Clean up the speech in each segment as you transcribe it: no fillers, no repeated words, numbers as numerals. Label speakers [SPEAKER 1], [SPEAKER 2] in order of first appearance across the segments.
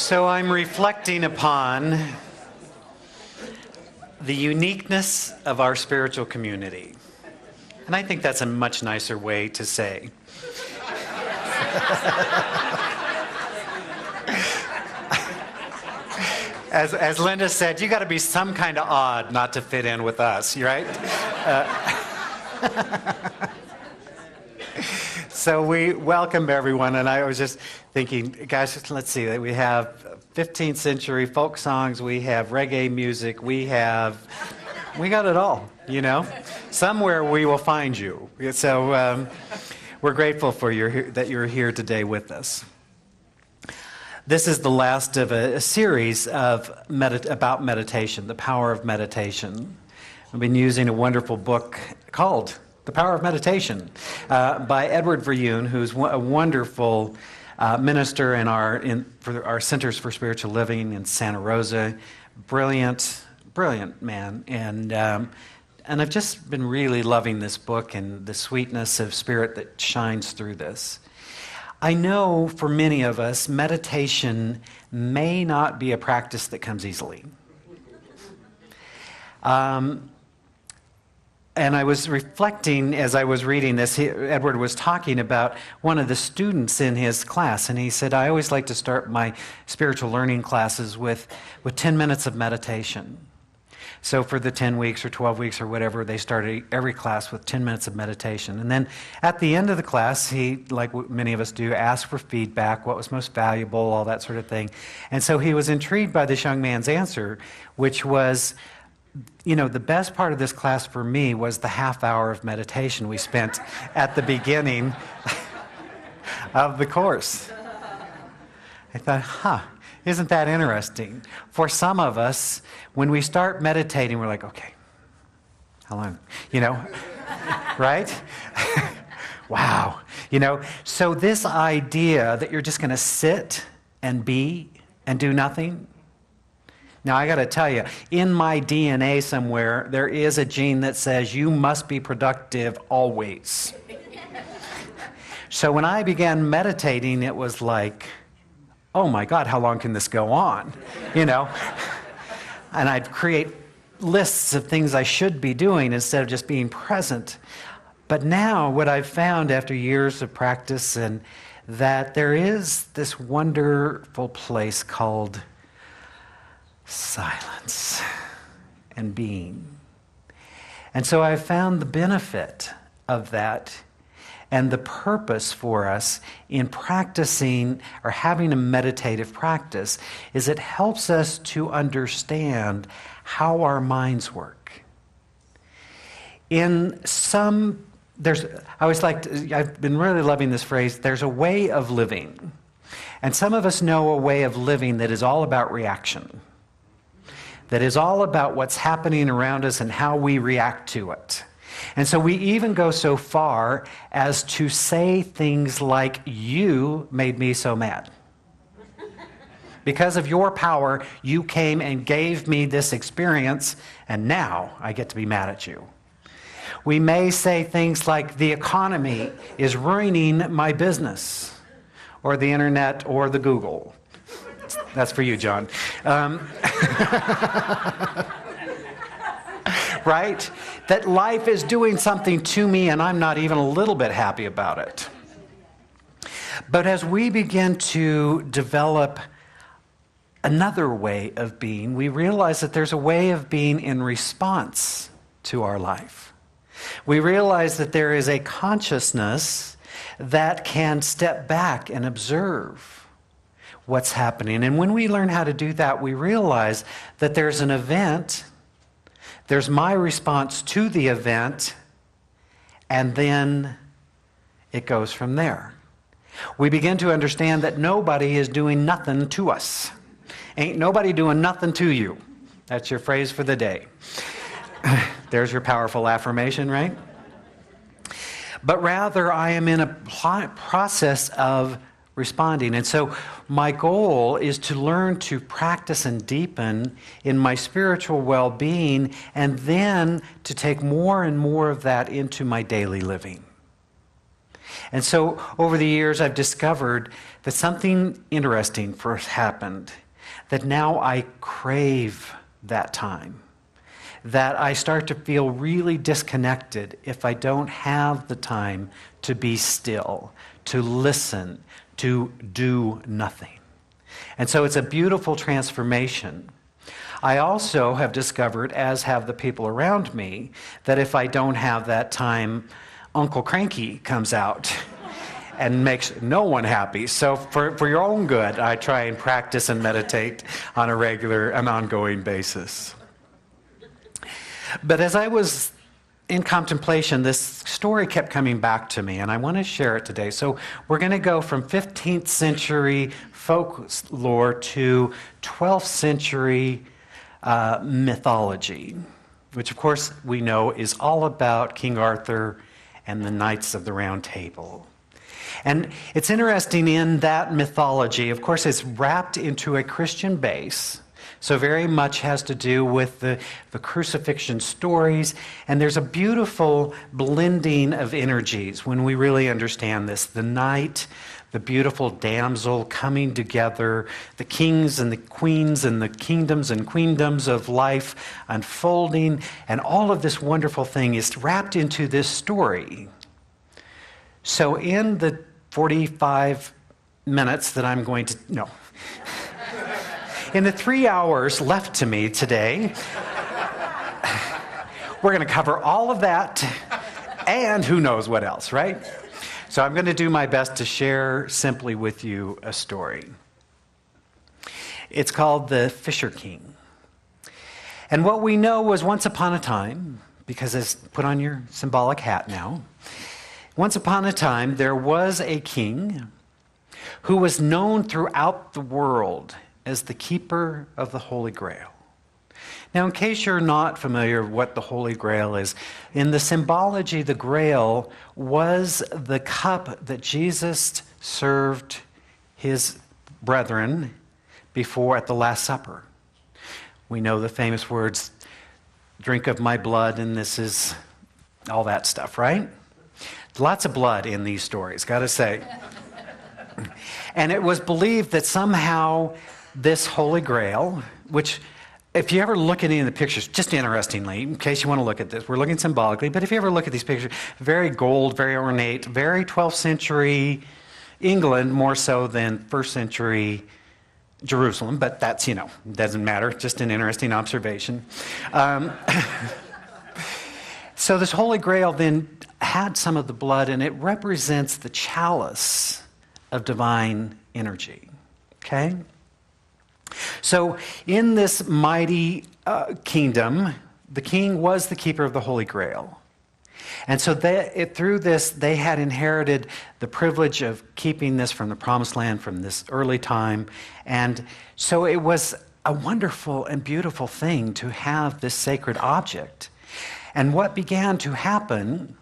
[SPEAKER 1] So I'm reflecting upon the uniqueness of our spiritual community. And I think that's a much nicer way to say. As Linda said, you got to be some kind of odd not to fit in with us, right? So we welcome everyone, and I was just thinking, gosh, let's see, we have 15th century folk songs, we have reggae music, we got it all, you know? Somewhere we will find you. So we're grateful for that you're here today with us. This is the last of a series about meditation, the power of meditation. I've been using a wonderful book called The Power of Meditation by Edward Veryoon, who's a wonderful minister for our Centers for Spiritual Living in Santa Rosa. Brilliant man. And I've just been really loving this book and the sweetness of spirit that shines through this. I know for many of us, meditation may not be a practice that comes easily. And I was reflecting as I was reading this, Edward was talking about one of the students in his class, and he said, I always like to start my spiritual learning classes with 10 minutes of meditation. So for the 10 weeks or 12 weeks or whatever, they started every class with 10 minutes of meditation. And then at the end of the class, he, like many of us do, asked for feedback, what was most valuable, all that sort of thing. And so he was intrigued by this young man's answer, which was, you know, the best part of this class for me was the half hour of meditation we spent at the beginning of the course. I thought, isn't that interesting? For some of us, when we start meditating, we're like, okay, how long? You know, right? Wow. You know, so this idea that you're just going to sit and be and do nothing. Now, I got to tell you, in my DNA somewhere, there is a gene that says you must be productive always. So when I began meditating, it was like, oh my God, how long can this go on? You know? And I'd create lists of things I should be doing instead of just being present. But now what I've found after years of practice and that there is this wonderful place called silence and being. And so I've found the benefit of that. And the purpose for us in practicing or having a meditative practice is it helps us to understand how our minds work. I've been really loving this phrase, there's a way of living. And some of us know a way of living that is all about reaction, that is all about what's happening around us and how we react to it. And so we even go so far as to say things like, you made me so mad. Because of your power, you came and gave me this experience, and now I get to be mad at you. We may say things like, the economy is ruining my business, or the internet, or the Google. That's for you, John. Right? That life is doing something to me and I'm not even a little bit happy about it. But as we begin to develop another way of being, we realize that there's a way of being in response to our life. We realize that there is a consciousness that can step back and observe what's happening. And when we learn how to do that, we realize that there's an event. There's my response to the event, and then it goes from there. We begin to understand that nobody is doing nothing to us. Ain't nobody doing nothing to you. That's your phrase for the day. There's your powerful affirmation, right? But rather, I am in a process of responding. And so my goal is to learn to practice and deepen in my spiritual well-being and then to take more and more of that into my daily living. And so over the years, I've discovered that something interesting first happened, that now I crave that time, that I start to feel really disconnected if I don't have the time to be still, to listen, to do nothing. And so it's a beautiful transformation. I also have discovered, as have the people around me, that if I don't have that time, Uncle Cranky comes out and makes no one happy. So for your own good, I try and practice and meditate on a regular and ongoing basis. But as I was in contemplation, this story kept coming back to me, and I want to share it today. So we're going to go from 15th century folklore to 12th century mythology, which of course we know is all about King Arthur and the Knights of the Round Table. And it's interesting in that mythology, of course, it's wrapped into a Christian base, so very much has to do with the crucifixion stories, and there's a beautiful blending of energies when we really understand this. The knight, the beautiful damsel coming together, the kings and the queens and the kingdoms and queendoms of life unfolding, and all of this wonderful thing is wrapped into this story. So in the 45 minutes that I'm going to, no. In the 3 hours left to me today, we're going to cover all of that and who knows what else, right? So I'm going to do my best to share simply with you a story. It's called The Fisher King. And what we know was once upon a time, because it's put on your symbolic hat now, once upon a time there was a king who was known throughout the world as the keeper of the Holy Grail. Now, in case you're not familiar with what the Holy Grail is, in the symbology, the Grail was the cup that Jesus served his brethren before at the Last Supper. We know the famous words, drink of my blood, and this is all that stuff, right? Lots of blood in these stories, gotta say. And it was believed that somehow this Holy Grail, which if you ever look at any of the pictures, just interestingly, in case you want to look at this, we're looking symbolically, but if you ever look at these pictures, very gold, very ornate, very 12th century England, more so than 1st century Jerusalem, but that's, doesn't matter, just an interesting observation. So this Holy Grail then had some of the blood, and it represents the chalice of divine energy, okay? So in this mighty kingdom, the king was the keeper of the Holy Grail. And so through this, they had inherited the privilege of keeping this from the promised land from this early time. And so it was a wonderful and beautiful thing to have this sacred object. And what began to happen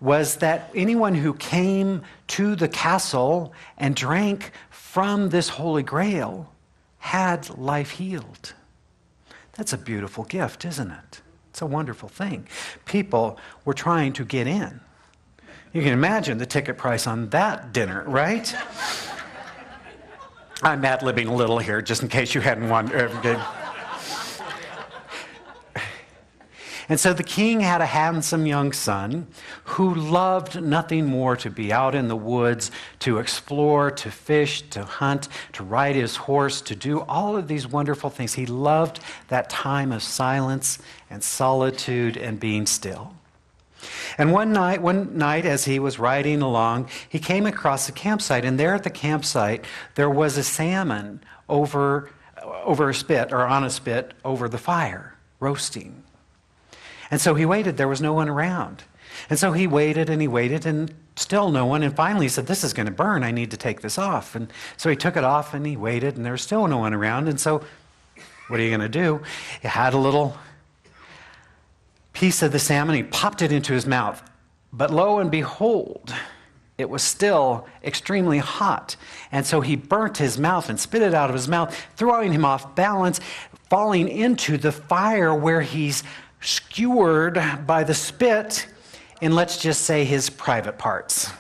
[SPEAKER 1] was that anyone who came to the castle and drank from this Holy Grail had life healed. That's a beautiful gift, isn't it? It's a wonderful thing. People were trying to get in. You can imagine the ticket price on that dinner, right? I'm ad-libbing a little here, just in case you hadn't wondered. And so the king had a handsome young son who loved nothing more to be out in the woods, to explore, to fish, to hunt, to ride his horse, to do all of these wonderful things. He loved that time of silence and solitude and being still. And one night as he was riding along, he came across a campsite, and there at the campsite there was a salmon over a spit, or on a spit over the fire, roasting. And so he waited. There was no one around. And so he waited, and still no one. And finally he said, this is going to burn. I need to take this off. And so he took it off, and he waited, and there was still no one around. And so what are you going to do? He had a little piece of the salmon. He popped it into his mouth. But lo and behold, it was still extremely hot. And so he burnt his mouth and spit it out of his mouth, throwing him off balance, falling into the fire where he's skewered by the spit in, let's just say, his private parts.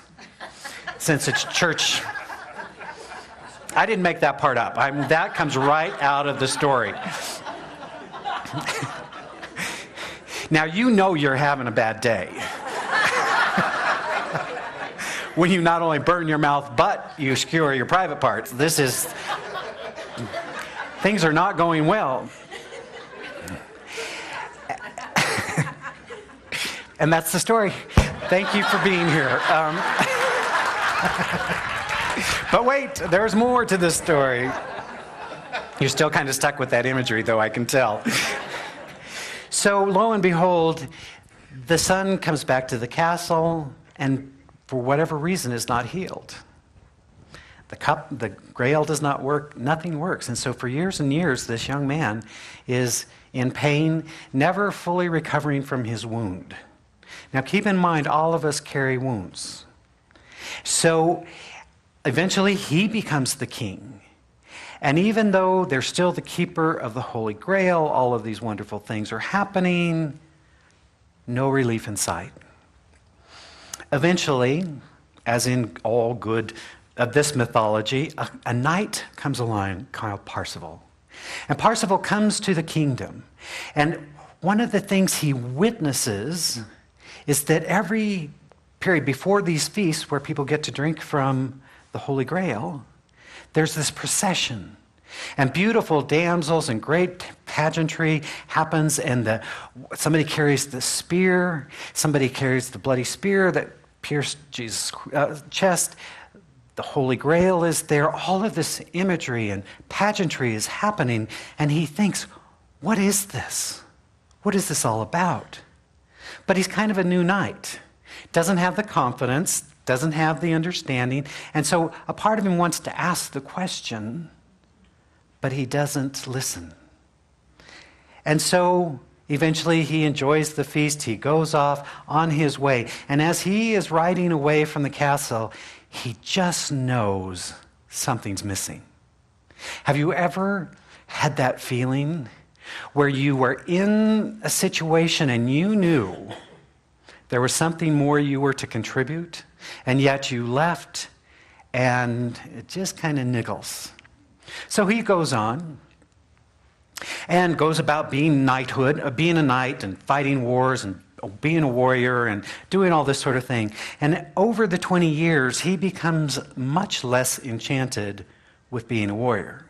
[SPEAKER 1] since it's church. I didn't make that part up. That comes right out of the story. Now, you know you're having a bad day when you not only burn your mouth, but you skewer your private parts. Things are not going well. And that's the story. Thank you for being here. But wait, there's more to this story. You're still kind of stuck with that imagery, though, I can tell. So, lo and behold, the son comes back to the castle, and for whatever reason is not healed. The grail does not work, nothing works. And so for years and years, this young man is in pain, never fully recovering from his wound. Now keep in mind, all of us carry wounds. So eventually he becomes the king. And even though they're still the keeper of the Holy Grail, all of these wonderful things are happening, no relief in sight. Eventually, as in all good of this mythology, a knight comes along called Parsifal. And Parsifal comes to the kingdom. And one of the things he witnesses is that every period before these feasts where people get to drink from the Holy Grail, there's this procession. And beautiful damsels and great pageantry happens, and somebody carries the spear, somebody carries the bloody spear that pierced Jesus' chest. The Holy Grail is there. All of this imagery and pageantry is happening, and he thinks, what is this? What is this all about? But he's kind of a new knight. Doesn't have the confidence, doesn't have the understanding, and so a part of him wants to ask the question, but he doesn't listen. And so eventually he enjoys the feast, he goes off on his way, and as he is riding away from the castle, he just knows something's missing. Have you ever had that feeling where you were in a situation and you knew there was something more you were to contribute, and yet you left and it just kind of niggles? So he goes on and goes about being knighthood, being a knight and fighting wars and being a warrior and doing all this sort of thing. And over the 20 years, he becomes much less enchanted with being a warrior.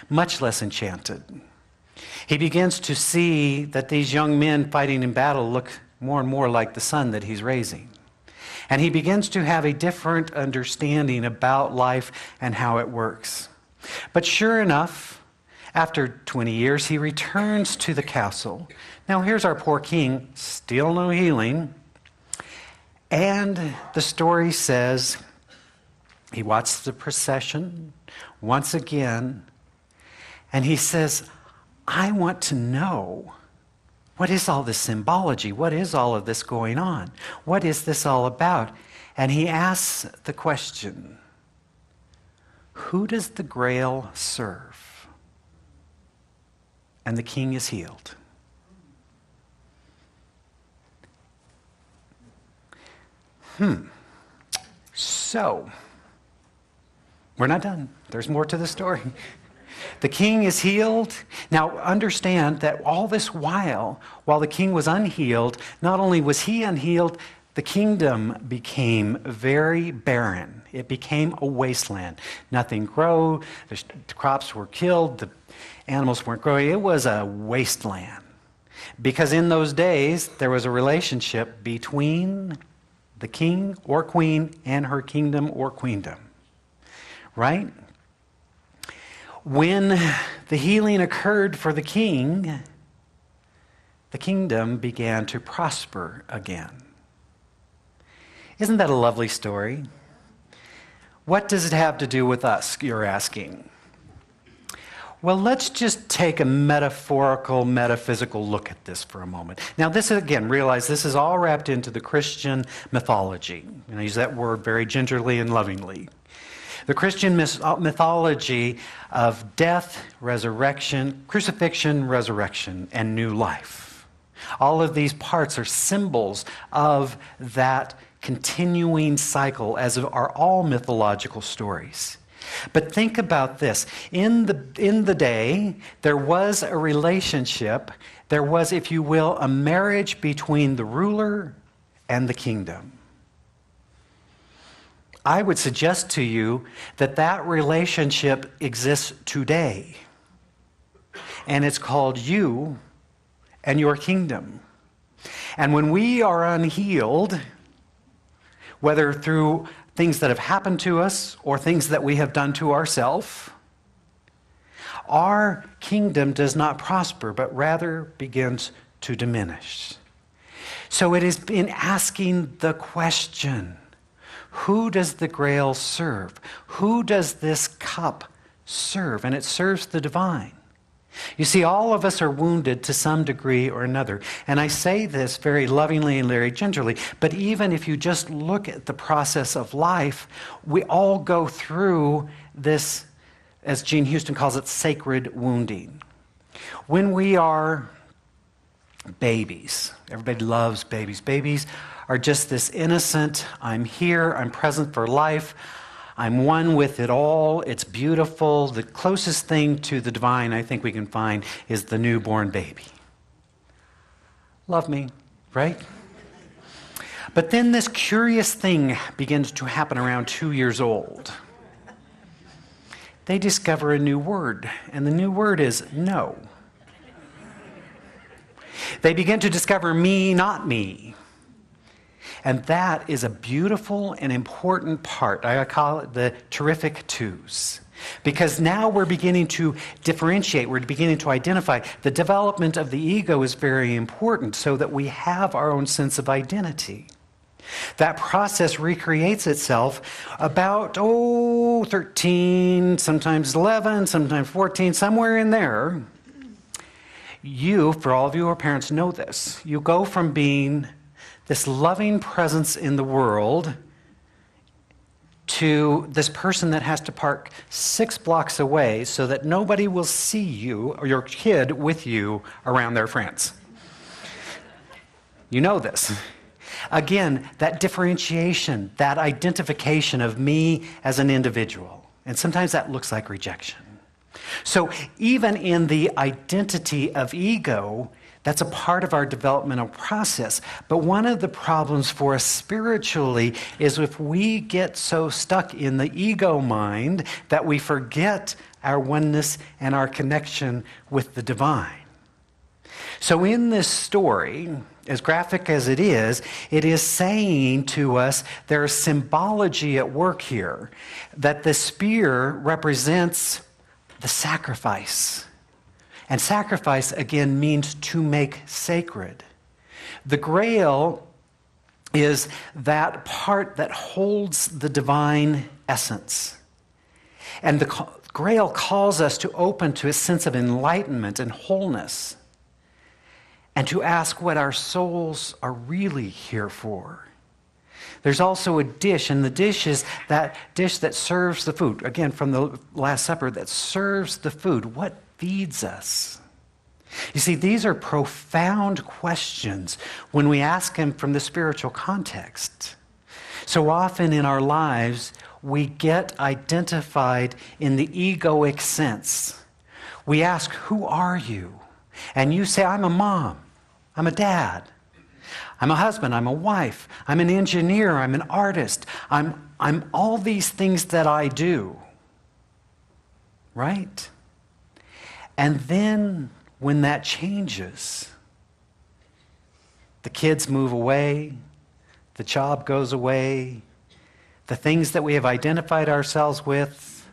[SPEAKER 1] Much less enchanted. He begins to see that these young men fighting in battle look more and more like the son that he's raising. And he begins to have a different understanding about life and how it works. But sure enough, after 20 years, he returns to the castle. Now here's our poor king, still no healing. And the story says he watched the procession once again, and he says, I want to know, what is all this symbology? What is all of this going on? What is this all about? And he asks the question, who does the Grail serve? And the king is healed. So, we're not done. There's more to the story. The king is healed. Now, understand that all this while the king was unhealed, not only was he unhealed, the kingdom became very barren. It became a wasteland. Nothing grew. The crops were killed. The animals weren't growing. It was a wasteland. Because in those days, there was a relationship between the king or queen and her kingdom or queendom. Right? When the healing occurred for the king, the kingdom began to prosper again. Isn't that a lovely story? What does it have to do with us, you're asking? Well, let's just take a metaphorical, metaphysical look at this for a moment. Now, this is, again, realize this is all wrapped into the Christian mythology. And I use that word very gingerly and lovingly. The Christian mythology of death, resurrection, crucifixion, resurrection, and new life. All of these parts are symbols of that continuing cycle, as are all mythological stories. But think about this. In the day, there was a relationship. There was, if you will, a marriage between the ruler and the kingdom. I would suggest to you that that relationship exists today. And it's called you and your kingdom. And when we are unhealed, whether through things that have happened to us or things that we have done to ourselves, our kingdom does not prosper, but rather begins to diminish. So it is in asking the question, who does the grail serve? Who does this cup serve? And it serves the divine. You see, all of us are wounded to some degree or another. And I say this very lovingly and very gingerly, but even if you just look at the process of life, we all go through this, as Gene Houston calls it, sacred wounding. When we are babies, everybody loves babies. Babies are just this innocent, I'm here, I'm present for life, I'm one with it all, it's beautiful. The closest thing to the divine I think we can find is the newborn baby. Love me, right? But then this curious thing begins to happen around 2 years old. They discover a new word, and the new word is no. They begin to discover me, not me. And that is a beautiful and important part. I call it the terrific twos. Because now we're beginning to differentiate, we're beginning to identify. The development of the ego is very important so that we have our own sense of identity. That process recreates itself about, 13, sometimes 11, sometimes 14, somewhere in there. You, for all of you who are parents, know this. You go from being this loving presence in the world to this person that has to park 6 blocks away so that nobody will see you or your kid with you around their friends. You know this. Again, that differentiation, that identification of me as an individual. And sometimes that looks like rejection. So even in the identity of ego, that's a part of our developmental process. But one of the problems for us spiritually is if we get so stuck in the ego mind that we forget our oneness and our connection with the divine. So in this story, as graphic as it is saying to us there's symbology at work here, that the spear represents the sacrifice. And sacrifice, again, means to make sacred. The grail is that part that holds the divine essence. And the grail calls us to open to a sense of enlightenment and wholeness, and to ask what our souls are really here for. There's also a dish, and the dish is that dish that serves the food. Again, from the Last Supper, that serves the food. What feeds us? You see, these are profound questions when we ask them from the spiritual context. So often in our lives, we get identified in the egoic sense. We ask, who are you? And you say, I'm a mom, I'm a dad, I'm a husband, I'm a wife, I'm an engineer, I'm an artist, I'm all these things that I do. Right? And then when that changes, the kids move away, the job goes away, the things that we have identified ourselves with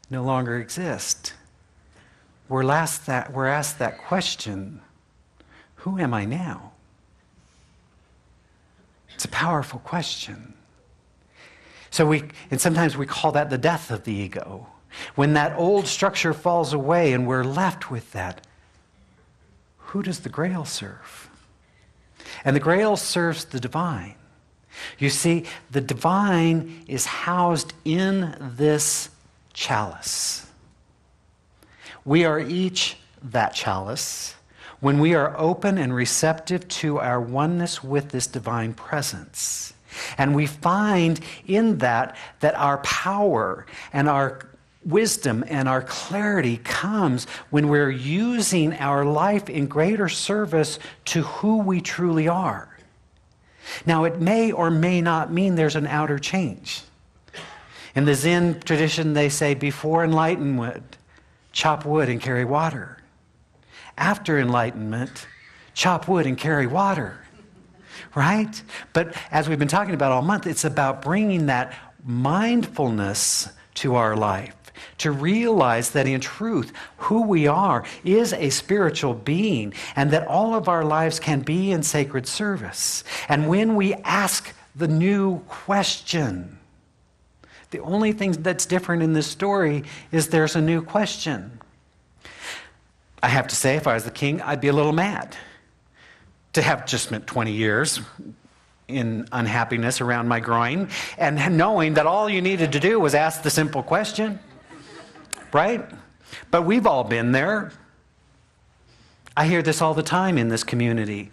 [SPEAKER 1] no longer exist. We're asked that question, who am I now? It's a powerful question. And sometimes we call that the death of the ego. When that old structure falls away and we're left with that, who does the grail serve? And the grail serves the divine. You see, the divine is housed in this chalice. We are each that chalice when we are open and receptive to our oneness with this divine presence. And we find in that our power and our wisdom and our clarity comes when we're using our life in greater service to who we truly are. Now, it may or may not mean there's an outer change. In the Zen tradition, they say, before enlightenment, chop wood and carry water. After enlightenment, chop wood and carry water. Right? But as we've been talking about all month, it's about bringing that mindfulness to our life, to realize that in truth, who we are is a spiritual being, and that all of our lives can be in sacred service. And when we ask the new question, the only thing that's different in this story is there's a new question. I have to say, if I was the king, I'd be a little mad to have just spent 20 years in unhappiness around my groin and knowing that all you needed to do was ask the simple question, right? But we've all been there. I hear this all the time in this community.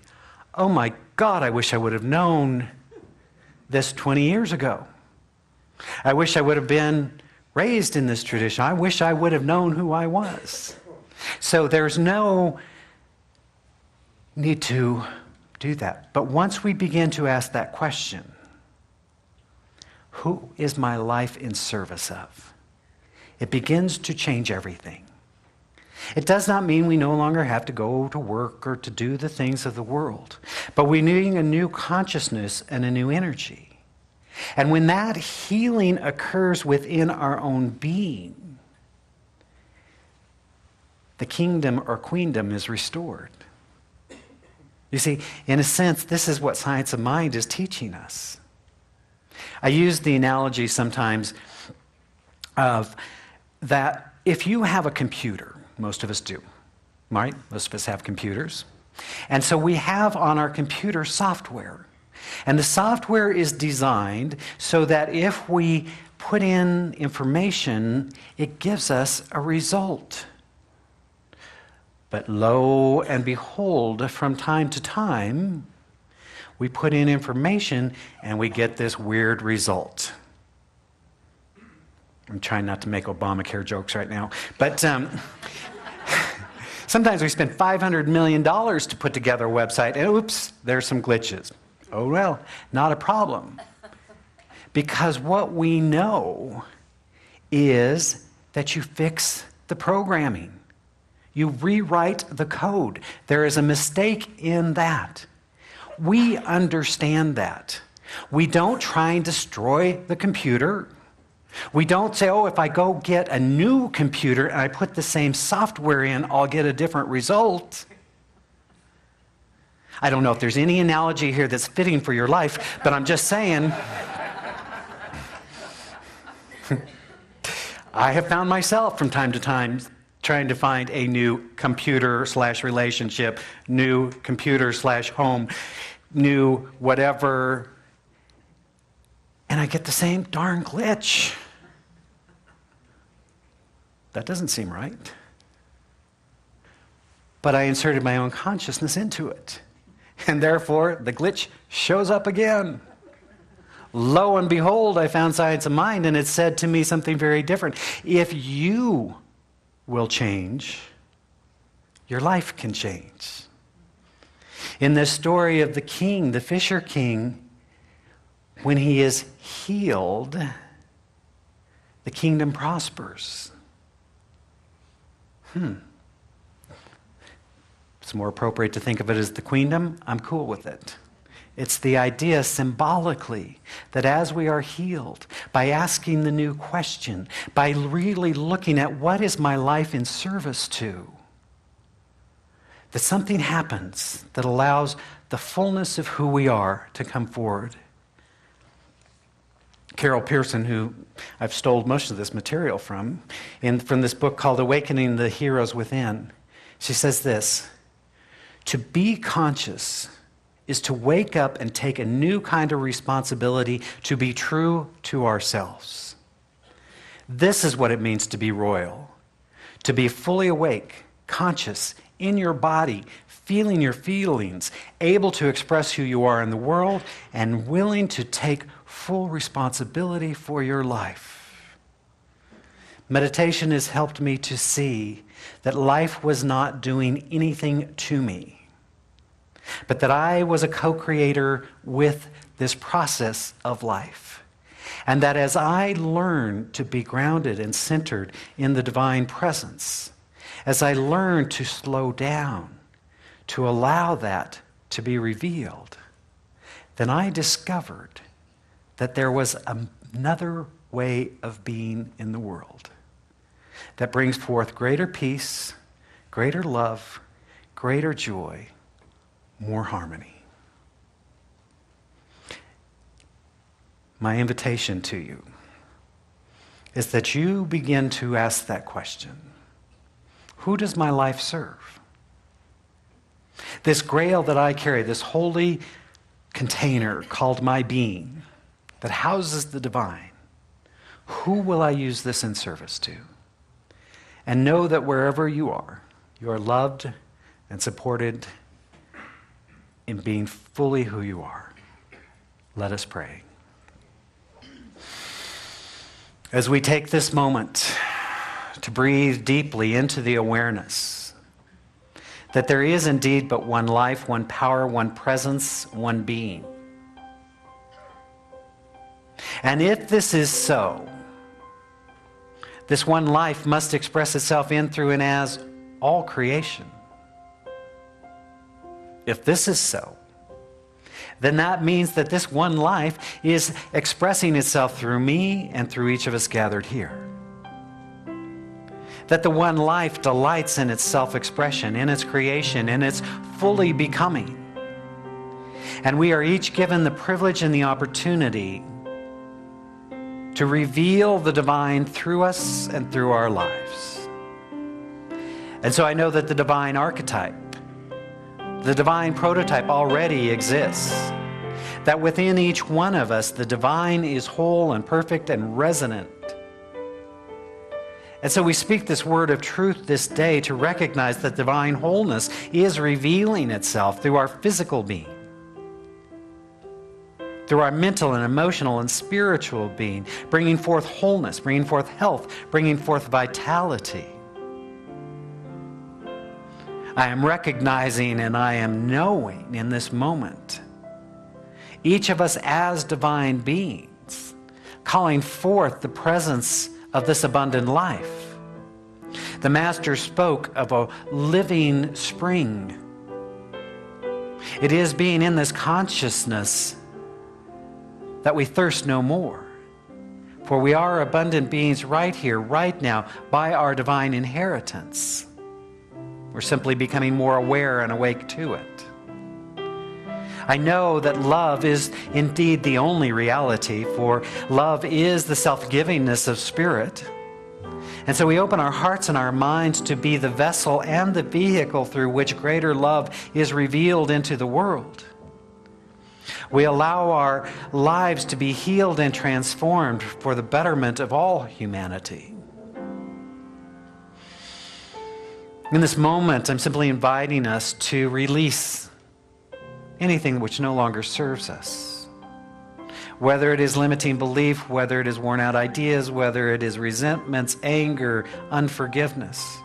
[SPEAKER 1] Oh my God, I wish I would have known this 20 years ago. I wish I would have been raised in this tradition. I wish I would have known who I was. So there's no need to do that. But once we begin to ask that question, who is my life in service of? It begins to change everything. It does not mean we no longer have to go to work or to do the things of the world, but we need a new consciousness and a new energy. And when that healing occurs within our own being, the kingdom or queendom is restored. You see, in a sense, this is what science of mind is teaching us. I use the analogy sometimes of that if you have a computer, most of us do, right? Most of us have computers. And so we have on our computer software. And the software is designed so that if we put in information, it gives us a result. But lo and behold, from time to time, we put in information and we get this weird result. I'm trying not to make Obamacare jokes right now, but sometimes we spend $500 million to put together a website, and oops, there's some glitches. Oh well, not a problem. Because what we know is that you fix the programming. You rewrite the code. There is a mistake in that. We understand that. We don't try and destroy the computer. We don't say, oh, if I go get a new computer and I put the same software in, I'll get a different result. I don't know if there's any analogy here that's fitting for your life, but I'm just saying. I have found myself from time to time trying to find a new computer/relationship, new computer/home, new whatever, and I get the same darn glitch. That doesn't seem right. But I inserted my own consciousness into it. And therefore, the glitch shows up again. Lo and behold, I found science of mind, and it said to me something very different. If you will change, your life can change. In this story of the king, the fisher king, when he is healed, the kingdom prospers. It's more appropriate to think of it as the queendom. I'm cool with it. It's the idea symbolically that as we are healed, by asking the new question, by really looking at what is my life in service to, that something happens that allows the fullness of who we are to come forward. Carol Pearson, who I've stole most of this material from this book called Awakening the Heroes Within, she says this: to be conscious is to wake up and take a new kind of responsibility to be true to ourselves. This is what it means to be royal, to be fully awake, conscious, in your body, feeling your feelings, able to express who you are in the world, and willing to take full responsibility for your life. Meditation has helped me to see that life was not doing anything to me, but that I was a co-creator with this process of life. And that as I learned to be grounded and centered in the divine presence, as I learned to slow down, to allow that to be revealed, then I discovered that there was another way of being in the world that brings forth greater peace, greater love, greater joy, more harmony. My invitation to you is that you begin to ask that question. Who does my life serve? This grail that I carry, this holy container called my being that houses the divine, who will I use this in service to? And know that wherever you are loved and supported in being fully who you are. Let us pray. As we take this moment to breathe deeply into the awareness that there is indeed but one life, one power, one presence, one being. And if this is so, this one life must express itself in, through, and as all creation. If this is so, then that means that this one life is expressing itself through me and through each of us gathered here. That the one life delights in its self-expression, in its creation, in its fully becoming. And we are each given the privilege and the opportunity to reveal the divine through us and through our lives. And so I know that the divine archetype, the divine prototype already exists. That within each one of us, the divine is whole and perfect and resonant. And so we speak this word of truth this day to recognize that divine wholeness is revealing itself through our physical being, through our mental and emotional and spiritual being, bringing forth wholeness, bringing forth health, bringing forth vitality. I am recognizing and I am knowing in this moment, each of us as divine beings, calling forth the presence of this abundant life. The Master spoke of a living spring. It is being in this consciousness that we thirst no more. For we are abundant beings right here, right now, by our divine inheritance. We're simply becoming more aware and awake to it. I know that love is indeed the only reality, for love is the self-givingness of spirit. And so we open our hearts and our minds to be the vessel and the vehicle through which greater love is revealed into the world. We allow our lives to be healed and transformed for the betterment of all humanity. In this moment, I'm simply inviting us to release anything which no longer serves us. Whether it is limiting belief, whether it is worn out ideas, whether it is resentments, anger, unforgiveness.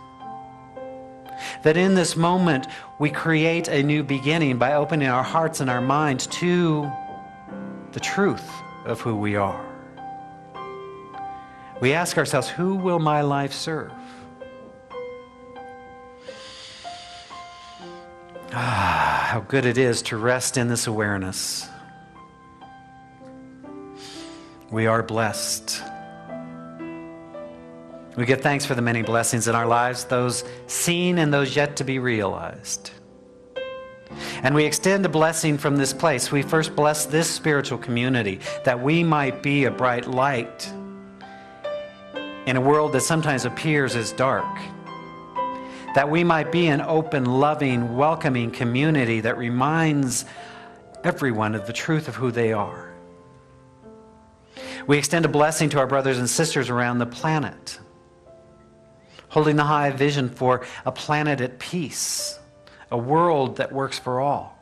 [SPEAKER 1] That in this moment, we create a new beginning by opening our hearts and our minds to the truth of who we are. We ask ourselves, who will my life serve? How good it is to rest in this awareness. We are blessed. We give thanks for the many blessings in our lives, those seen and those yet to be realized. And we extend a blessing from this place. We first bless this spiritual community, that we might be a bright light in a world that sometimes appears as dark. That we might be an open, loving, welcoming community that reminds everyone of the truth of who they are. We extend a blessing to our brothers and sisters around the planet, holding the high vision for a planet at peace, a world that works for all.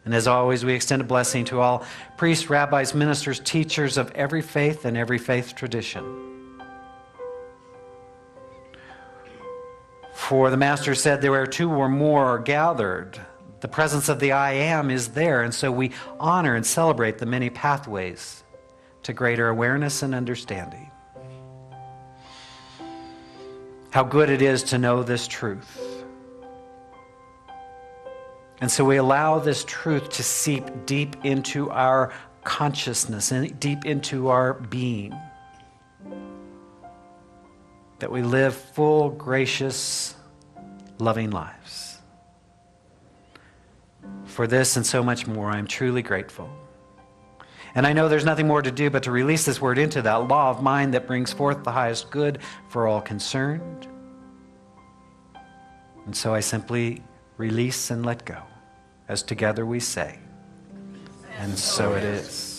[SPEAKER 1] And as always, we extend a blessing to all priests, rabbis, ministers, teachers of every faith and every faith tradition. For the Master said, there where two or more are gathered, the presence of the I Am is there. And so we honor and celebrate the many pathways to greater awareness and understanding. How good it is to know this truth. And so we allow this truth to seep deep into our consciousness and deep into our being. That we live full, gracious, loving lives. For this and so much more, I am truly grateful. And I know there's nothing more to do but to release this word into that law of mind that brings forth the highest good for all concerned. And so I simply release and let go, as together we say, and so it is.